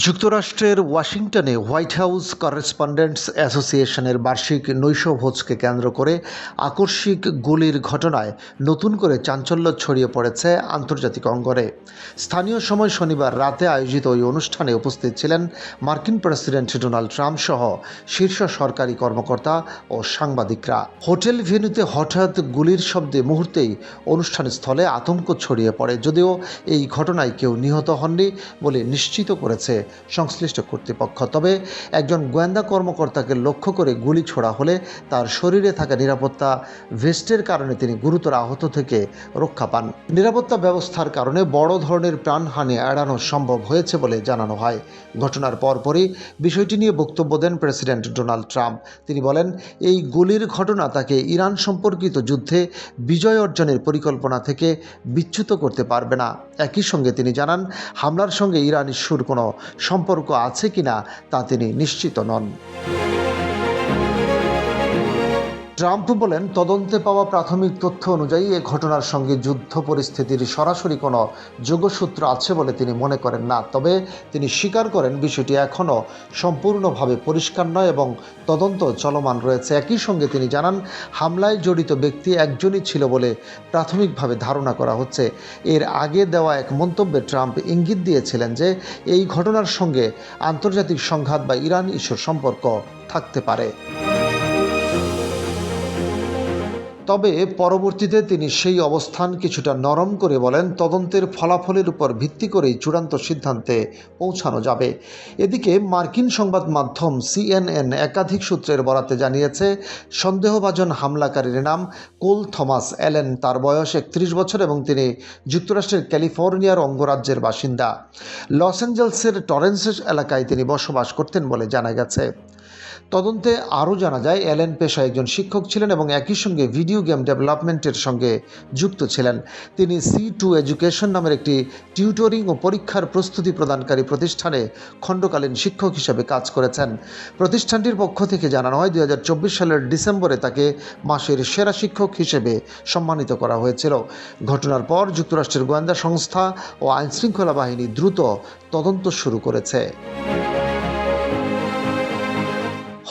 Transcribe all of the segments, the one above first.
যুক্তরাষ্ট্রের ওয়াশিংটনে white house correspondents অ্যাসোসিয়েশনের বার্ষিক নৈশভোজকে কেন্দ্র করে আকস্মিক গুলির ঘটনায় নতুন করে চাঞ্চল্য ছড়িয়ে পড়েছে আন্তর্জাতিক অঙ্গনে। স্থানীয় সময় শনিবার রাতে আয়োজিত ওই অনুষ্ঠানে উপস্থিত ছিলেন মার্কিন প্রেসিডেন্ট ডোনাল্ড ট্রাম্প সহ শীর্ষ সরকারি কর্মকর্তা ও সাংবাদিকরা। হোটেল ভেন্যুতে হঠাৎ গুলির শব্দে মুহূর্তেই অনুষ্ঠানস্থলে আতঙ্ক ছড়িয়ে পড়ে, যদিও এই ঘটনায় কেউ নিহত হননি বলে নিশ্চিত করেছে সংশ্লিষ্ট কর্তৃপক্ষ। তবে একজন গোয়েন্দা কর্মকর্তাকে লক্ষ্য করে গুলি ছোড়া হলে তার শরীরে থাকা নিরাপত্তা ভেস্টের কারণে তিনি গুরুতর আহত থেকে রক্ষা পান। নিরাপত্তা ব্যবস্থার কারণে বড় ধরনের প্রাণহানি এড়ানো সম্ভব হয়েছে বলে জানানো হয়। ঘটনার পরপরই বিষয়টি নিয়ে বক্তব্য দেন প্রেসিডেন্ট ডোনাল্ড ট্রাম্প। তিনি বলেন, এই গুলির ঘটনা তাকে ইরান সম্পর্কিত যুদ্ধে বিজয় অর্জনের পরিকল্পনা থেকে বিচ্যুত করতে পারবে না। একই সঙ্গে তিনি জানান, হামলার সঙ্গে ইরান ইস্যুর কোনো সম্পর্ক আছে কিনা তা তিনি নিশ্চিত নন। ট্রাম্প বলেন, তদন্তে পাওয়া প্রাথমিক তথ্য অনুযায়ী এ ঘটনার সঙ্গে যুদ্ধ পরিস্থিতির সরাসরি কোনো যোগসূত্র আছে বলে তিনি মনে করেন না। তবে তিনি স্বীকার করেন বিষয়টি এখনও সম্পূর্ণভাবে পরিষ্কার নয় এবং তদন্ত চলমান রয়েছে। একই সঙ্গে তিনি জানান, হামলায় জড়িত ব্যক্তি একজনই ছিল বলে প্রাথমিকভাবে ধারণা করা হচ্ছে। এর আগে দেওয়া এক মন্তব্যে ট্রাম্প ইঙ্গিত দিয়েছিলেন যে এই ঘটনার সঙ্গে আন্তর্জাতিক সংঘাত বা ইরান ইস্যুর সম্পর্ক থাকতে পারে। তবে পরবর্তীতে তিনি সেই অবস্থান কিছুটা নরম করে বলেন, তদন্তের ফলাফলের উপর ভিত্তি করেই চূড়ান্ত সিদ্ধান্তে পৌঁছানো যাবে। এদিকে মার্কিন সংবাদ মাধ্যম CNN একাধিক সূত্রের বরাতে জানিয়েছে, সন্দেহভাজন হামলাকারীর নাম কোল থমাস অ্যালেন। তার বয়স 31 বছর এবং তিনি যুক্তরাষ্ট্রের ক্যালিফোর্নিয়ার অঙ্গরাজ্যের বাসিন্দা। লস অ্যাঞ্জেলসের টরেন্স এলাকায় তিনি বসবাস করতেন বলে জানা গেছে। তদন্তে আরও জানা যায়, অ্যালেন পেশায় একজন শিক্ষক ছিলেন এবং একই সঙ্গে ভিডিও গেম ডেভেলপমেন্টের সঙ্গে যুক্ত ছিলেন। তিনি C2 এডুকেশন নামের একটি টিউটরিং ও পরীক্ষার প্রস্তুতি প্রদানকারী প্রতিষ্ঠানে খণ্ডকালীন শিক্ষক হিসেবে কাজ করেছেন। প্রতিষ্ঠানটির পক্ষ থেকে জানানো হয়, 2024 সালের ডিসেম্বরে তাকে মাসের সেরা শিক্ষক হিসেবে সম্মানিত করা হয়েছিল। ঘটনার পর যুক্তরাষ্ট্রের গোয়েন্দা সংস্থা ও আইনশৃঙ্খলা বাহিনী দ্রুত তদন্ত শুরু করেছে।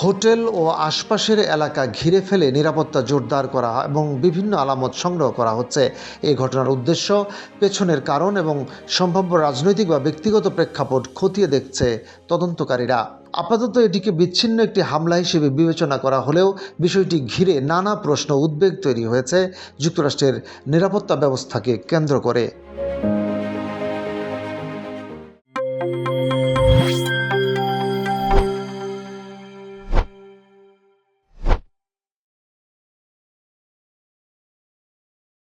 হোটেল ও আশপাশের এলাকা ঘিরে ফেলে নিরাপত্তা জোরদার করা এবং বিভিন্ন আলামত সংগ্রহ করা হচ্ছে। এই ঘটনার উদ্দেশ্য, পেছনের কারণ এবং সম্ভাব্য রাজনৈতিক বা ব্যক্তিগত প্রেক্ষাপট খতিয়ে দেখছে তদন্তকারীরা। আপাতত এটিকে বিচ্ছিন্ন একটি হামলা হিসেবে বিবেচনা করা হলেও বিষয়টি ঘিরে নানা প্রশ্ন উদ্বেগ তৈরি হয়েছে যুক্তরাষ্ট্রের নিরাপত্তা ব্যবস্থাকে কেন্দ্র করে।